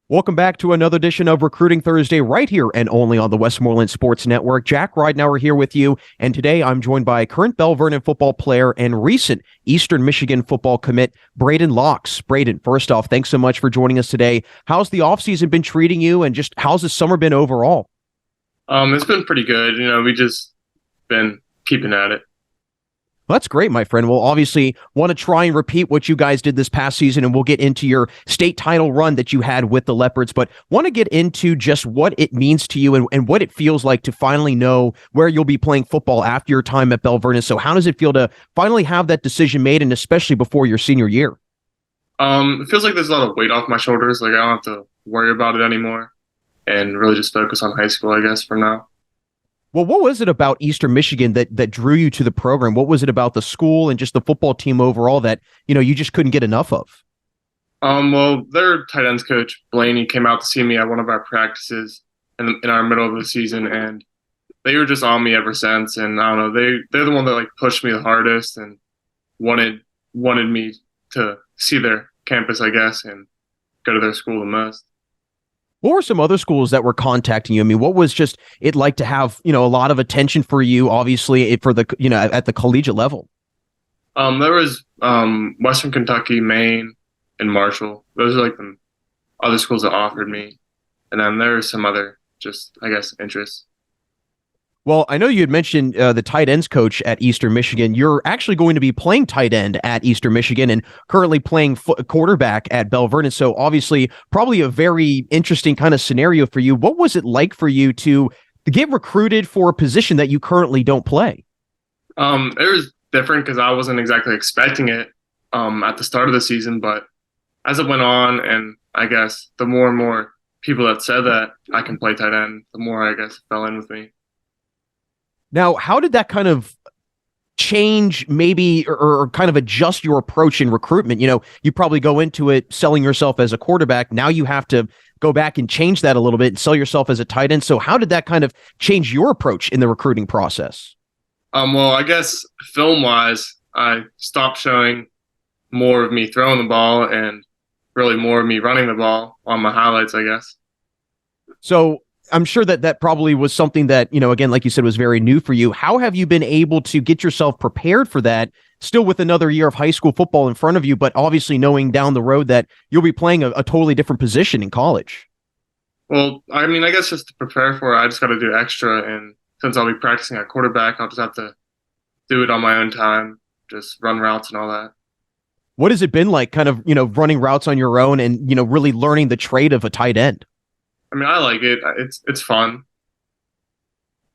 Welcome back to another edition of Recruiting Thursday right here and only on the Westmoreland Sports Network. Jack Ridenour here with you, and today I'm joined by current Belle Vernon football player and recent Eastern Michigan football commit, Braden Laux. Braden, first off, thanks so much for joining us today. How's the offseason been treating you, and just how's the summer been overall? It's been pretty good. We just been keeping at it. Well, that's great, my friend. We'll obviously want to try and repeat what you guys did this past season, and we'll get into your state title run that you had with the Leopards, but want to get into just what it means to you and what it feels like to finally know where you'll be playing football after your time at Belle Vernon. So how does it feel to finally have that decision made, and especially before your senior year? It feels like there's a lot of weight off my shoulders. Like I don't have to worry about it anymore and really just focus on high school, I guess, for now. Well, what was it about Eastern Michigan that drew you to the program? What was it about the school and just the football team overall that, you just couldn't get enough of? Well, their tight ends coach, Blaney, came out to see me at one of our practices in our middle of the season, and they were just on me ever since. And I don't know, they're the one that like pushed me the hardest and wanted me to see their campus, I guess, and go to their school the most. What were some other schools that were contacting you? I mean, what was just it like to have, a lot of attention for you, obviously, for the, at the collegiate level? There was Western Kentucky, Maine, and Marshall. Those are like the other schools that offered me. And then there are some other, just, I guess, interests. Well, I know you had mentioned the tight ends coach at Eastern Michigan. You're actually going to be playing tight end at Eastern Michigan and currently playing quarterback at Belle Vernon. So obviously, probably a very interesting kind of scenario for you. What was it like for you to get recruited for a position that you currently don't play? It was different because I wasn't exactly expecting it at the start of the season, but as it went on, and I guess the more and more people that said that I can play tight end, the more I guess it fell in with me. Now, how did that kind of change maybe or kind of adjust your approach in recruitment? You probably go into it selling yourself as a quarterback. Now you have to go back and change that a little bit and sell yourself as a tight end. So how did that kind of change your approach in the recruiting process? Well, I guess film-wise, I stopped showing more of me throwing the ball and really more of me running the ball on my highlights, I guess. So I'm sure that probably was something that, again, like you said, was very new for you. How have you been able to get yourself prepared for that, still with another year of high school football in front of you, but obviously knowing down the road that you'll be playing a totally different position in college? Well, I mean, I guess just to prepare for it, I just got to do extra. And since I'll be practicing at quarterback, I'll just have to do it on my own time, just run routes and all that. What has it been like kind of, running routes on your own and, really learning the trade of a tight end? I mean, I like it. It's fun.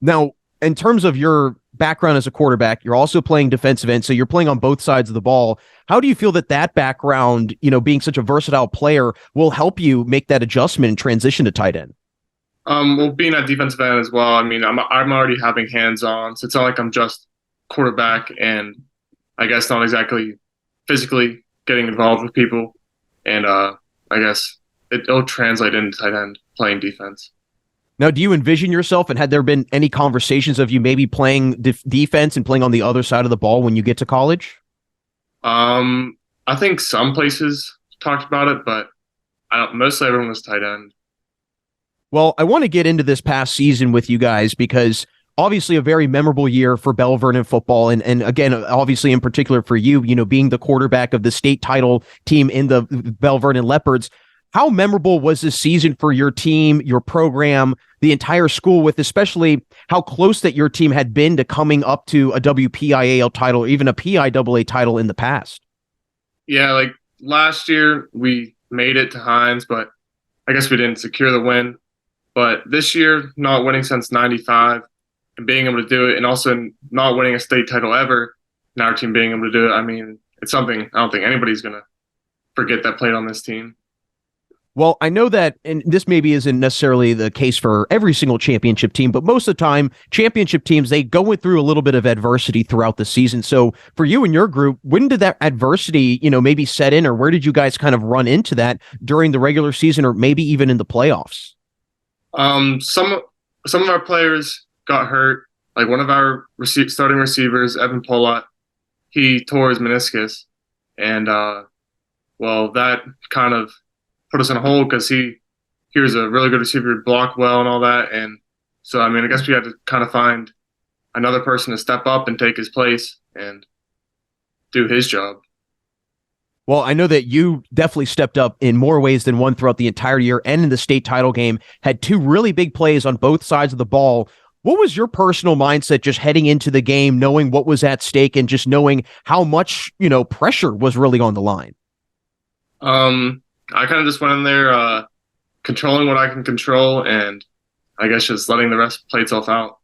Now, in terms of your background as a quarterback, you're also playing defensive end, so you're playing on both sides of the ball. How do you feel that background, being such a versatile player, will help you make that adjustment and transition to tight end? Well, being at defensive end as well, I mean, I'm already having hands on, so it's not like I'm just quarterback and I guess not exactly physically getting involved with people. And I guess it'll translate into tight end playing defense. Now, do you envision yourself, and had there been any conversations of you maybe playing defense and playing on the other side of the ball when you get to college? I think some places talked about it, but mostly everyone was tight end. Well, I want to get into this past season with you guys because obviously a very memorable year for Belle Vernon football. And again, obviously in particular for you, being the quarterback of the state title team in the Belle Vernon Leopards. How memorable was this season for your team, your program, the entire school, with especially how close that your team had been to coming up to a WPIAL title, or even a PIAA title in the past? Yeah, like last year we made it to Hines, but I guess we didn't secure the win. But this year, not winning since '95 and being able to do it, and also not winning a state title ever, and our team being able to do it, I mean, it's something I don't think anybody's going to forget that played on this team. Well, I know that, and this maybe isn't necessarily the case for every single championship team, but most of the time, championship teams, they go through a little bit of adversity throughout the season. So for you and your group, when did that adversity, maybe set in, or where did you guys kind of run into that during the regular season, or maybe even in the playoffs? Some of our players got hurt. Like one of our starting receivers, Evan Polott, he tore his meniscus, and well, that kind of put us in a hole because he he was a really good receiver, blocked well and all that. And so, I mean, I guess we had to kind of find another person to step up and take his place and do his job. Well, I know that you definitely stepped up in more ways than one throughout the entire year and in the state title game, had two really big plays on both sides of the ball. What was your personal mindset just heading into the game, knowing what was at stake and just knowing how much, pressure was really on the line? I kind of just went in there, controlling what I can control, and I guess just letting the rest play itself out.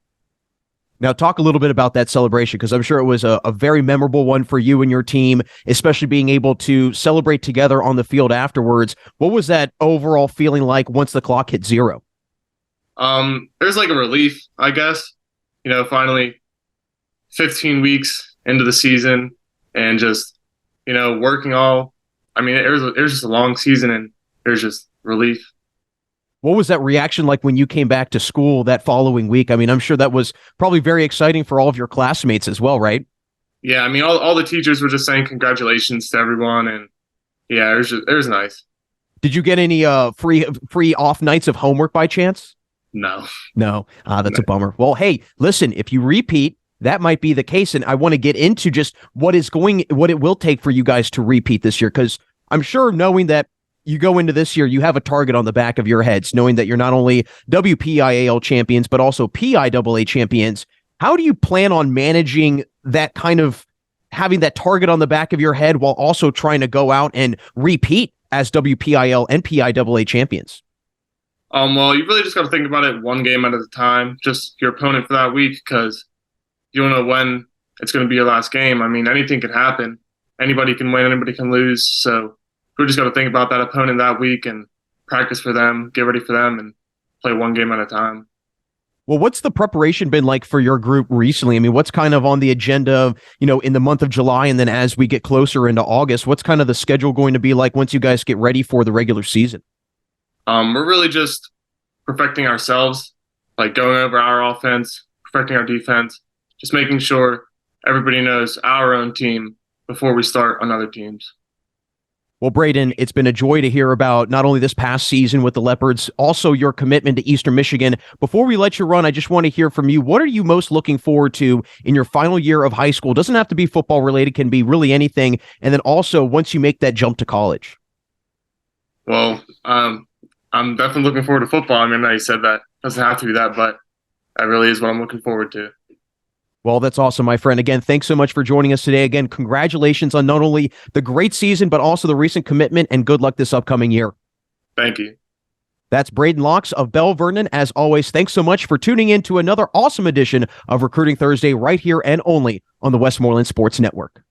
Now, talk a little bit about that celebration, because I'm sure it was a very memorable one for you and your team, especially being able to celebrate together on the field afterwards. What was that overall feeling like once the clock hit zero? There's like a relief, I guess. Finally 15 weeks into the season and just, working all. I mean, it was just a long season, and there's just relief. What was that reaction like when you came back to school that following week? I mean, I'm sure that was probably very exciting for all of your classmates as well, right? Yeah, I mean, all the teachers were just saying congratulations to everyone, and yeah, it was nice. Did you get any free off nights of homework by chance? No. That's a bummer. Well, hey, listen, if you repeat, that might be the case, and I want to get into just what it will take for you guys to repeat this year, because I'm sure, knowing that you go into this year, you have a target on the back of your heads, knowing that you're not only WPIAL champions, but also PIAA champions. How do you plan on managing that, kind of having that target on the back of your head while also trying to go out and repeat as WPIAL and PIAA champions? Well, you really just got to think about it one game at a time, just your opponent for that week, because you don't know when it's going to be your last game. I mean, anything could happen. Anybody can win, anybody can lose. So we just got to think about that opponent that week and practice for them, get ready for them, and play one game at a time. Well, what's the preparation been like for your group recently? I mean, what's kind of on the agenda, in the month of July, and then as we get closer into August, what's kind of the schedule going to be like once you guys get ready for the regular season? We're really just perfecting ourselves, like going over our offense, perfecting our defense, just making sure everybody knows our own team before we start on other teams. Well, Braden, it's been a joy to hear about not only this past season with the Leopards, also your commitment to Eastern Michigan. Before we let you run, I just want to hear from you. What are you most looking forward to in your final year of high school? Doesn't have to be football related, can be really anything. And then also once you make that jump to college. Well, I'm definitely looking forward to football. I mean, I said that doesn't have to be that, but that really is what I'm looking forward to. Well, that's awesome, my friend. Again, thanks so much for joining us today. Again, congratulations on not only the great season, but also the recent commitment, and good luck this upcoming year. Thank you. That's Braden Laux of Belle Vernon. As always, thanks so much for tuning in to another awesome edition of Recruiting Thursday right here and only on the Westmoreland Sports Network.